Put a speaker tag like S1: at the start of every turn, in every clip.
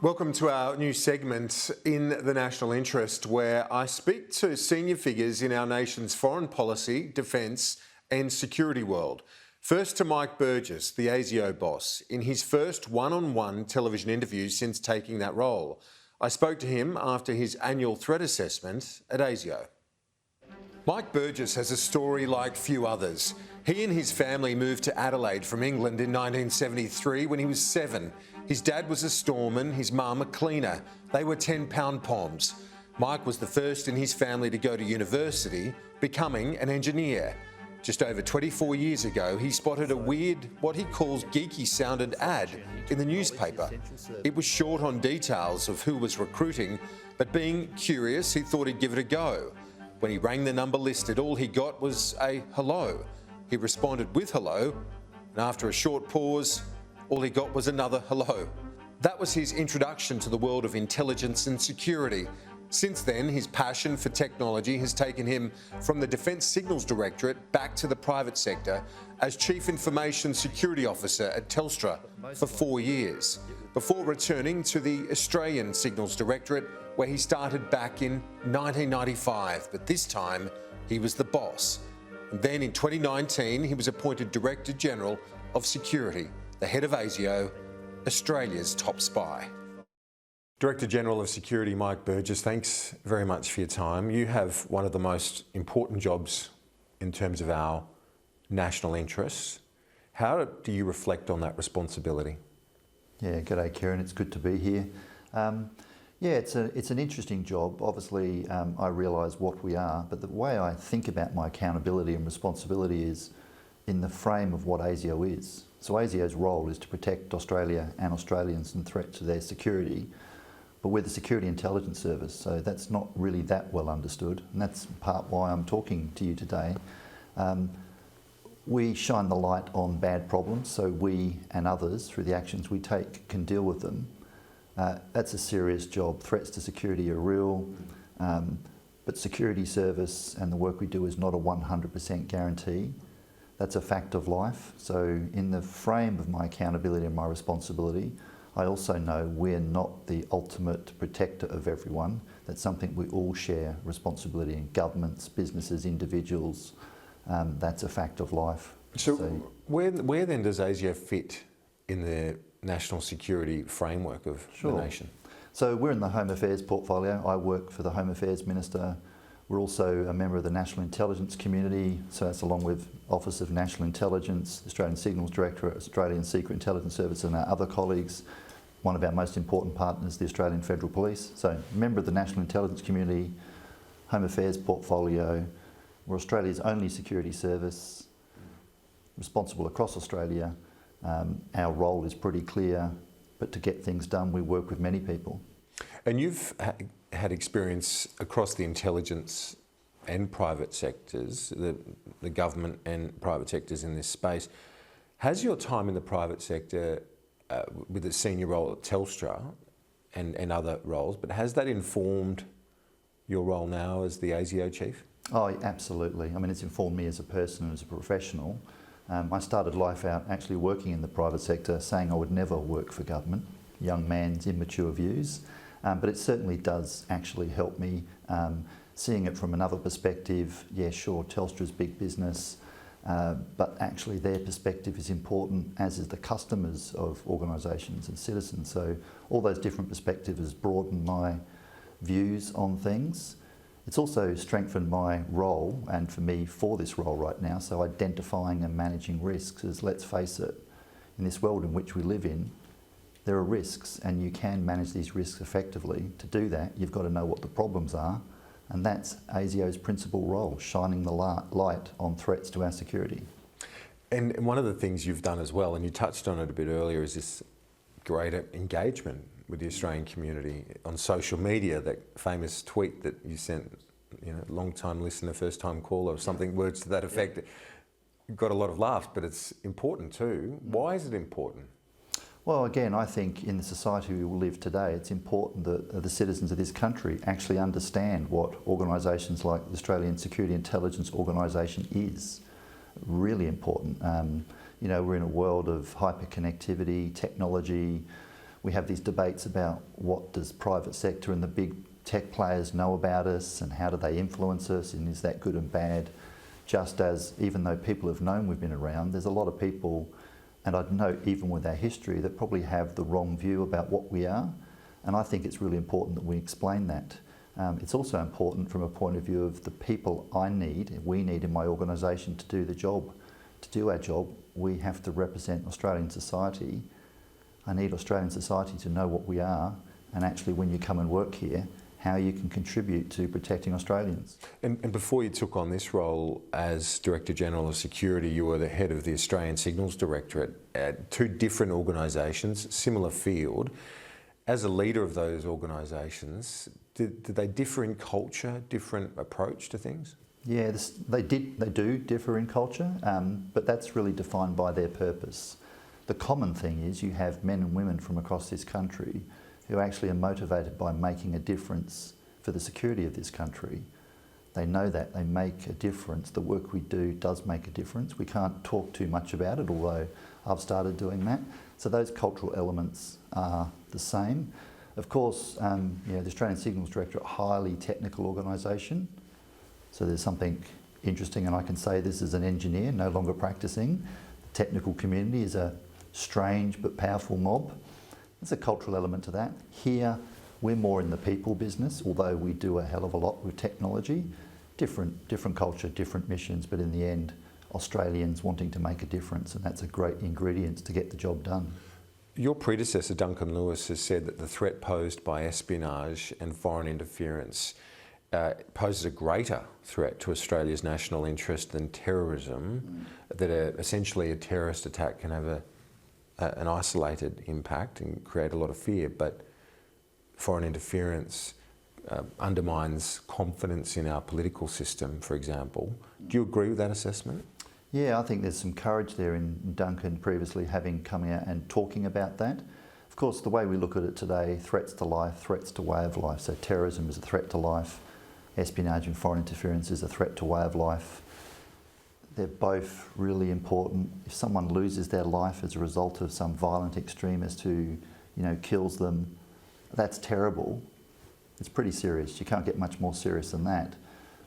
S1: Welcome to our new segment in the national interest, where I speak to senior figures in our nation's foreign policy, defence and security world. First to Mike Burgess, the ASIO boss, in his first one-on-one television interview since taking that role. I spoke to him after his annual threat assessment at ASIO. Mike Burgess has a story like few others. He and his family moved to Adelaide from England in 1973 when he was 7. His dad was a storeman, his mum a cleaner. They were 10-pound poms. Mike was the first in his family to go to university, becoming an engineer. Just over 24 years ago, he spotted a weird, what he calls geeky-sounded ad in the newspaper. It was short on details of who was recruiting, but being curious, he thought he'd give it a go. When he rang the number listed, all he got was a hello. He responded with hello, and after a short pause, all he got was another hello. That was his introduction to the world of intelligence and security. Since then, his passion for technology has taken him from the Defence Signals Directorate back to the private sector as Chief Information Security Officer at Telstra for 4 years, before returning to the Australian Signals Directorate, where he started back in 1995, but this time he was the boss. And then in 2019, he was appointed Director-General of Security, the head of ASIO, Australia's top spy. Director-General of Security Mike Burgess, thanks very much for your time. You have one of the most important jobs in terms of our national interests. How do you reflect on that responsibility?
S2: Yeah, g'day Kieran, it's good to be here. It's an interesting job. Obviously, I realise what we are, but the way I think about my accountability and responsibility is in the frame of what ASIO is. So ASIO's role is to protect Australia and Australians from threat to their security, but we're the Security Intelligence Service, so that's not really that well understood, and that's part why I'm talking to you today. We shine the light on bad problems, so we and others, through the actions we take, can deal with them. That's a serious job. Threats to security are real, but security service and the work we do is not a 100% guarantee. That's a fact of life. So in the frame of my accountability and my responsibility, I also know we're not the ultimate protector of everyone. That's something we all share responsibility in, governments, businesses, individuals. That's a fact of life.
S1: So where then does ASIO fit in the national security framework of the nation?
S2: So we're in the Home Affairs portfolio. I work for the Home Affairs Minister. We're also a member of the National Intelligence Community, so that's along with Office of National Intelligence, Australian Signals Directorate, Australian Secret Intelligence Service and our other colleagues. One of our most important partners, the Australian Federal Police. So member of the National Intelligence Community, Home Affairs portfolio. We're Australia's only security service, responsible across Australia. Our role is pretty clear, but to get things done, we work with many people.
S1: And you've had experience across the intelligence and private sectors, the government and private sectors in this space. Has your time in the private sector with a senior role at Telstra and other roles, but has that informed your role now as the ASIO chief?
S2: Oh, absolutely. I mean, it's informed me as a person and as a professional. I started life out actually working in the private sector, saying I would never work for government, young man's immature views, but it certainly does actually help me seeing it from another perspective. Yeah, sure, Telstra's big business, but actually their perspective is important, as is the customers of organisations and citizens. So all those different perspectives has broadened my views on things. It's also strengthened my role, and for me, for this role right now, so identifying and managing risks is, let's face it, in this world in which we live in, there are risks and you can manage these risks effectively. To do that, you've got to know what the problems are, and that's ASIO's principal role, shining the light on threats to our security.
S1: And one of the things you've done as well, and you touched on it a bit earlier, is this greater engagement with the Australian community on social media. That famous tweet that you sent, long-time listener, first-time caller, or something, words to that effect, got a lot of laughs, but it's important too. Why is it important?
S2: Well, again, I think in the society we live today, it's important that the citizens of this country actually understand what organisations like the Australian Security Intelligence Organisation is. Really important. We're in a world of hyperconnectivity, technology. we have these debates about what does private sector and the big tech players know about us and how do they influence us and is that good and bad? Just as even though people have known we've been around, there's a lot of people, and I'd note even with our history, that probably have the wrong view about what we are. And I think it's really important that we explain that. It's also important from a point of view of the people we need in my organisation to do the job. To do our job, we have to represent Australian society. I need Australian society to know what we are, and actually when you come and work here, how you can contribute to protecting Australians.
S1: And before you took on this role as Director-General of Security, you were the head of the Australian Signals Directorate at two different organisations, similar field. As a leader of those organisations, did they differ in culture, different approach to things?
S2: Yeah, they do differ in culture, but that's really defined by their purpose. The common thing is you have men and women from across this country who actually are motivated by making a difference for the security of this country. They know that, they make a difference. The work we do does make a difference. We can't talk too much about it, although I've started doing that. So those cultural elements are the same. Of course, the Australian Signals Directorate, a highly technical organisation. So there's something interesting, and I can say this as an engineer, no longer practising. The technical community is a strange but powerful mob. There's a cultural element to that. Here, we're more in the people business, although we do a hell of a lot with technology. Different culture, different missions, but in the end, Australians wanting to make a difference, and that's a great ingredient to get the job done.
S1: Your predecessor, Duncan Lewis, has said that the threat posed by espionage and foreign interference poses a greater threat to Australia's national interest than terrorism, that essentially a terrorist attack can have an isolated impact and create a lot of fear, but foreign interference undermines confidence in our political system, for example. Do you agree with that assessment?
S2: Yeah, I think there's some courage there in Duncan previously coming out and talking about that. Of course, the way we look at it today, threats to life, threats to way of life. So terrorism is a threat to life, espionage and foreign interference is a threat to way of life. They're both really important. If someone loses their life as a result of some violent extremist who, kills them, that's terrible. It's pretty serious. You can't get much more serious than that.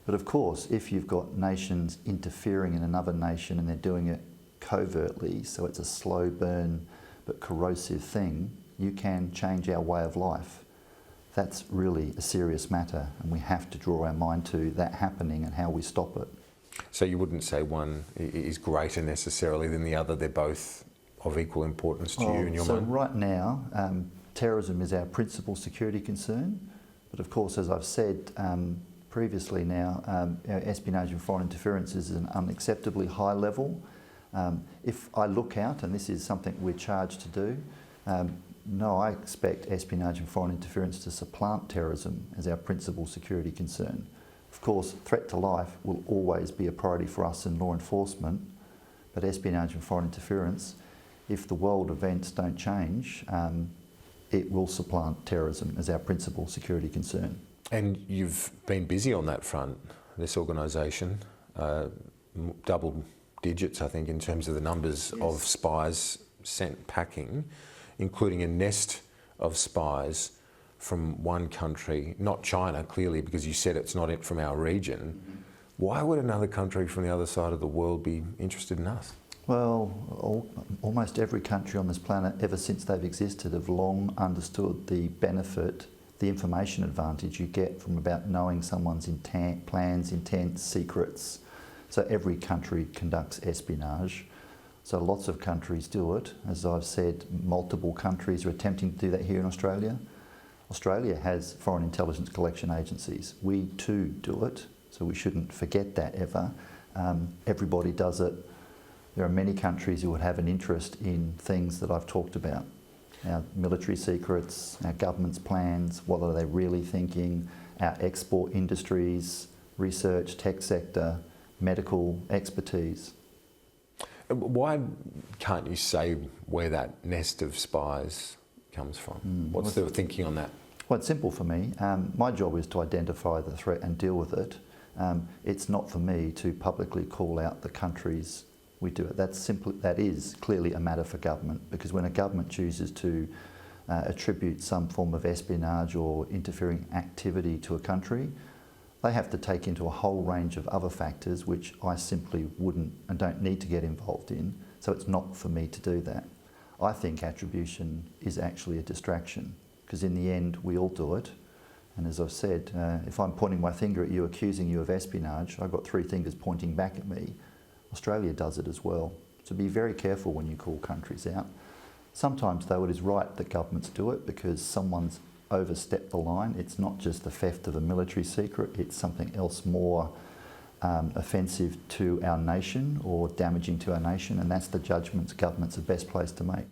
S2: But of course, if you've got nations interfering in another nation and they're doing it covertly, so it's a slow burn but corrosive thing, you can change our way of life. That's really a serious matter, and we have to draw our mind to that happening and how we stop it.
S1: So you wouldn't say one is greater necessarily than the other, they're both of equal importance to you in your mind?
S2: So right now, terrorism is our principal security concern, but of course, as I've said previously now, espionage and foreign interference is an unacceptably high level. If I look out, and this is something we're charged to do, no, I expect espionage and foreign interference to supplant terrorism as our principal security concern. Of course, threat to life will always be a priority for us in law enforcement, but espionage and foreign interference, if the world events don't change, it will supplant terrorism as our principal security concern.
S1: And you've been busy on that front, this organisation, double digits, I think, in terms of the numbers of spies sent packing, including a nest of spies from one country, not China, clearly, because you said it's not from our region. Mm-hmm. Why would another country from the other side of the world be interested in us?
S2: Well, almost every country on this planet, ever since they've existed, have long understood the benefit, the information advantage you get from about knowing someone's intent, plans, intents, secrets. So every country conducts espionage. So lots of countries do it. As I've said, multiple countries are attempting to do that here in Australia. Australia has foreign intelligence collection agencies. We too do it, so we shouldn't forget that ever. Everybody does it. There are many countries who would have an interest in things that I've talked about. Our military secrets, our government's plans, what are they really thinking, our export industries, research, tech sector, medical expertise.
S1: Why can't you say where that nest of spies comes from? What's the thinking on that?
S2: Well, it's simple for me. My job is to identify the threat and deal with it. It's not for me to publicly call out the countries we do it. That is clearly a matter for government, because when a government chooses to attribute some form of espionage or interfering activity to a country, they have to take into a whole range of other factors which I simply wouldn't and don't need to get involved in, so it's not for me to do that. I think attribution is actually a distraction, because in the end we all do it, and as I've said, if I'm pointing my finger at you, accusing you of espionage, I've got three fingers pointing back at me. Australia does it as well, so be very careful when you call countries out. Sometimes though it is right that governments do it because someone's overstepped the line. It's not just the theft of a military secret, it's something else more offensive to our nation or damaging to our nation, and that's the judgments governments are best placed to make.